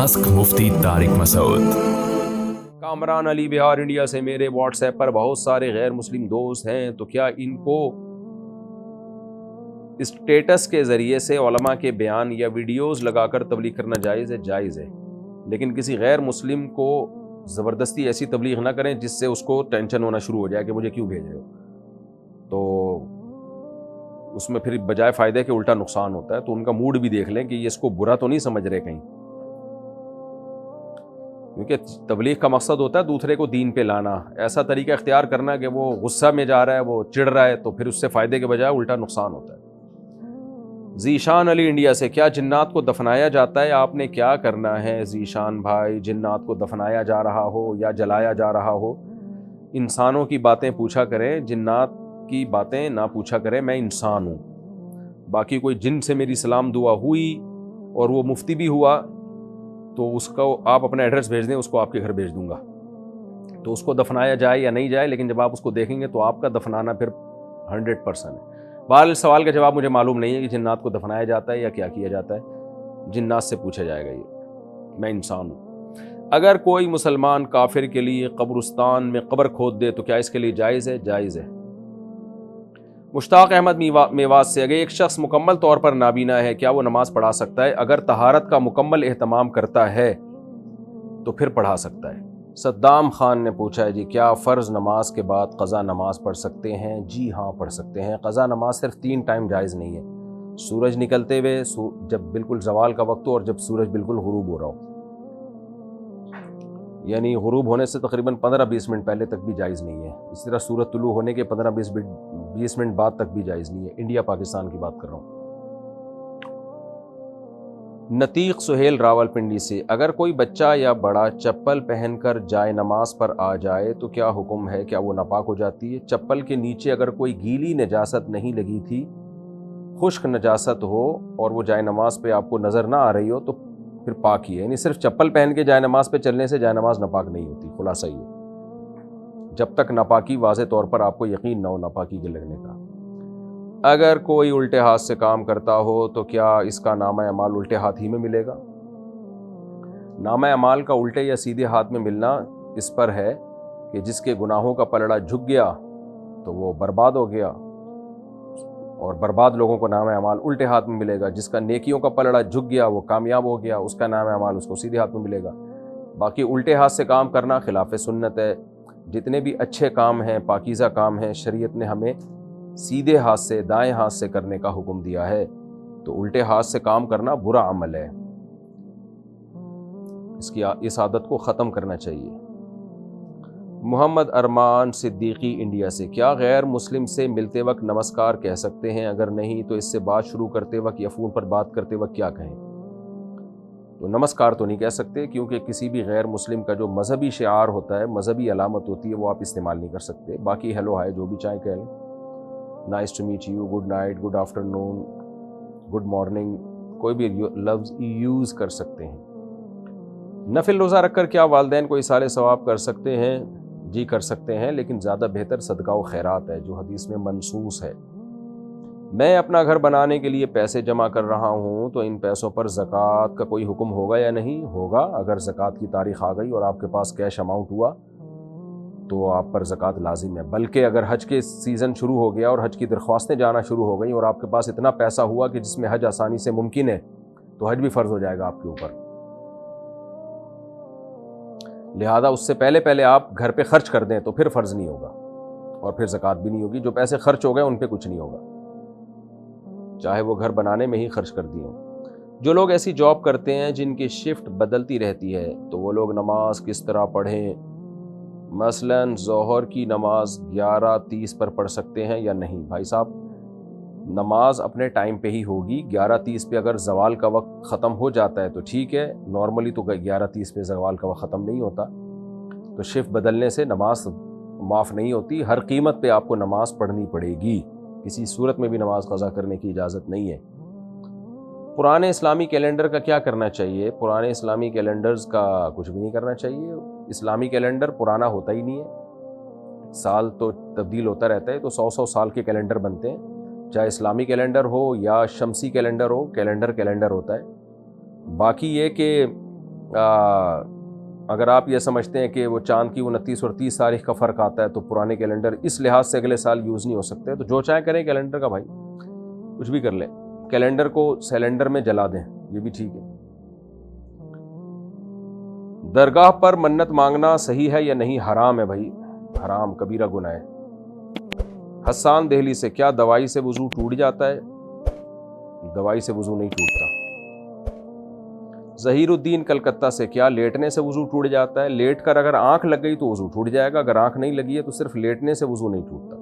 Ask मुफ्ती Tariq Masood. Kamran Ali Bihar India से मेरे WhatsApp पर बहुत सारे गैर मुस्लिम दोस्त हैं, तो क्या इनको स्टेटस के ज़रिए से उलमा के बयान या वीडियोस लगाकर तबलीग करना जायज़ है? जायज़ है, लेकिन किसी गैर मुस्लिम को ज़बरदस्ती ऐसी तबलीग ना करें जिससे उसको टेंशन होना शुरू हो जाए कि मुझे क्यों भेज रहे हो। तो उसमें फिर बजाय फ़ायदे के उल्टा नुकसान होता है। तो उनका मूड भी देख लें कि ये इसको बुरा तो नहीं समझ रहे कहीं, क्योंकि तबलीग का मकसद होता है दूसरे को दीन पे लाना। ऐसा तरीका इख्तियार करना कि वो गुस्सा में जा रहा है, वो चिढ़ रहा है, तो फिर उससे फ़ायदे के बजाय उल्टा नुकसान होता है। ज़ीशान अली इंडिया से, क्या जिन्नात को दफनाया जाता है? आपने क्या करना है ज़ीशान भाई? जिन्नात को दफनाया जा रहा हो या जलाया जा रहा हो, इंसानों की बातें पूछा करें, जिन्नात की बातें ना पूछा करें। मैं इंसान हूँ, बाकी कोई जिन से मेरी सलाम दुआ हुई और वो मुफ्ती भी हुआ तो उसको आप अपना एड्रेस भेज दें, उसको आपके घर भेज दूंगा। तो उसको दफनाया जाए या नहीं जाए, लेकिन जब आप उसको देखेंगे तो आपका दफनाना फिर 100% है। बहरहाल सवाल का जवाब मुझे मालूम नहीं है कि जिन्नात को दफनाया जाता है या क्या किया जाता है। जिन्नात से पूछा जाएगा ये। मैं इंसान हूँ। अगर कोई मुसलमान काफिर के लिए कब्रिस्तान में कब्र खोद दे तो क्या इसके लिए जायज़ है? जायज़ है। मुश्ताक अहमद मेवात से, अगर एक शख्स मुकम्मल तौर पर नाबीना है, क्या वो नमाज पढ़ा सकता है? अगर तहारत का मुकम्मल एहतमाम करता है तो फिर पढ़ा सकता है। सद्दाम खान ने पूछा है जी, क्या फ़र्ज़ नमाज के बाद क़ज़ा नमाज पढ़ सकते हैं? जी हाँ, पढ़ सकते हैं। क़ज़ा नमाज सिर्फ 3 टाइम जायज़ नहीं है। सूरज निकलते हुए, जब बिल्कुल ज़वाल का वक्त हो, और जब सूरज बिल्कुल गुरूब हो रहा हो, यानी गुरूब होने से तकरीबन 15-20 मिनट पहले तक भी जायज़ नहीं है। इसी तरह सूरज तुलू होने के 15-20 मिनट बाद तक भी जायज़ नहीं है। इंडिया पाकिस्तान की बात कर रहा हूँ। नतीक सुहेल रावलपिंडी से, अगर कोई बच्चा या बड़ा चप्पल पहनकर जाए नमाज पर आ जाए तो क्या हुक्म है? क्या वो नापाक हो जाती है? चप्पल के नीचे अगर कोई गीली नजासत नहीं लगी थी, खुश्क नजासत हो और वो जाए नमाज पे आपको नज़र ना आ रही हो तो फिर पाक ही है। यानी सिर्फ चप्पल पहन के जाए नमाज पे चलने से जाए नमाज नापाक नहीं होती। खुलासा ये, जब तक नापाकी वाज़े तौर पर आपको यकीन ना हो नापाकी के लगने का। अगर कोई उल्टे हाथ से काम करता हो तो क्या इसका नामा अमाल उल्टे हाथ ही में मिलेगा? नामा अमाल का उल्टे या सीधे हाथ में मिलना इस पर है कि जिसके गुनाहों का पलड़ा झुक गया तो वो बर्बाद हो गया, और बर्बाद लोगों को नामा अमाल उल्टे हाथ में मिलेगा। जिसका नेकियों का पलड़ा झुक गया वो कामयाब हो गया, उसका नामा अमाल उसको सीधे हाथ में मिलेगा। बाकी उल्टे हाथ से काम करना खिलाफ सुन्नत है। जितने भी अच्छे काम हैं, पाकीज़ा काम हैं, शरीयत ने हमें सीधे हाथ से, दाएं हाथ से करने का हुक्म दिया है। तो उल्टे हाथ से काम करना बुरा अमल है, इस आदत को ख़त्म करना चाहिए। मोहम्मद अरमान सिद्दीकी इंडिया से, क्या गैर मुस्लिम से मिलते वक्त नमस्कार कह सकते हैं? अगर नहीं तो इससे बात शुरू करते वक्त या फ़ोन पर बात करते वक्त क्या कहें? तो नमस्कार तो नहीं कह सकते, क्योंकि किसी भी गैर मुस्लिम का जो मजहबी शिआर होता है, मजहबी अलामत होती है, वो आप इस्तेमाल नहीं कर सकते। बाकी हेलो हाय जो भी चाहे कह लें, nice to meet you, good night, good afternoon, good morning, कोई भी लफ्ज़ यूज़ कर सकते हैं। नफिल रोज़ा रखकर क्या वालिदैन को इसाले सवाब कर सकते हैं? जी कर सकते हैं, लेकिन ज़्यादा बेहतर सदका व खैरात है जो हदीस में मनसूस है। मैं अपना घर बनाने के लिए पैसे जमा कर रहा हूँ, तो इन पैसों पर ज़कात का कोई हुक्म होगा या नहीं होगा? अगर ज़कात की तारीख़ आ गई और आपके पास कैश अमाउंट हुआ तो आप पर ज़कात लाजिम है। बल्कि अगर हज के सीज़न शुरू हो गया और हज की दरख्वास्तें जाना शुरू हो गई और आपके पास इतना पैसा हुआ कि जिसमें हज आसानी से मुमकिन है, तो हज भी फ़र्ज़ हो जाएगा आपके ऊपर। लिहाजा उससे पहले आप घर पे खर्च कर दें तो फिर फ़र्ज़ नहीं होगा, और फिर ज़कात भी नहीं होगी। जो पैसे खर्च हो गए उन पे कुछ नहीं होगा, चाहे वो घर बनाने में ही खर्च कर दिए हों। जो लोग ऐसी जॉब करते हैं जिनकी शिफ्ट बदलती रहती है, तो वो लोग नमाज किस तरह पढ़ें? मसलन ज़ोहर की नमाज 11:30 पर पढ़ सकते हैं या नहीं? भाई साहब, नमाज अपने टाइम पे ही होगी। 11:30 पे अगर ज़वाल का वक्त ख़त्म हो जाता है तो ठीक है, नॉर्मली तो 11:30 पे ज़वाल का वक्त ख़त्म नहीं होता। तो शिफ्ट बदलने से नमाज माफ़ नहीं होती। हर कीमत पे आपको नमाज पढ़नी पड़ेगी, किसी सूरत में भी नमाज क़ज़ा करने की इजाज़त नहीं है। पुराने इस्लामी कैलेंडर का क्या करना चाहिए? पुराने इस्लामी कैलेंडर्स का कुछ भी नहीं करना चाहिए। इस्लामी कैलेंडर पुराना होता ही नहीं है, साल तो तब्दील होता रहता है। तो 100 साल के कैलेंडर बनते हैं, चाहे इस्लामी कैलेंडर हो या शमसी कैलेंडर हो, कैलेंडर होता है। बाकी ये कि اگر آپ یہ سمجھتے ہیں کہ وہ چاند کی 29 اور 30 تاریخ کا فرق آتا ہے تو پرانے کیلنڈر اس لحاظ سے اگلے سال یوز نہیں ہو سکتے، تو جو چاہیں کریں کیلنڈر کا بھائی، کچھ بھی کر لیں، کیلنڈر کو سیلنڈر میں جلا دیں، یہ بھی ٹھیک ہے۔ درگاہ پر منت مانگنا صحیح ہے یا نہیں؟ حرام ہے بھائی، حرام، کبیرہ گناہ ہے۔ حسان دہلی سے، کیا دوائی سے وضو ٹوٹ جاتا ہے؟ دوائی سے وضو نہیں ٹوٹتا۔ ظہیر الدین کلکتہ سے، کیا لیٹنے سے وضو ٹوٹ جاتا ہے؟ لیٹ کر اگر آنکھ لگ گئی تو وضو ٹوٹ جائے گا، اگر آنکھ نہیں لگی ہے تو صرف لیٹنے سے وضو نہیں ٹوٹتا۔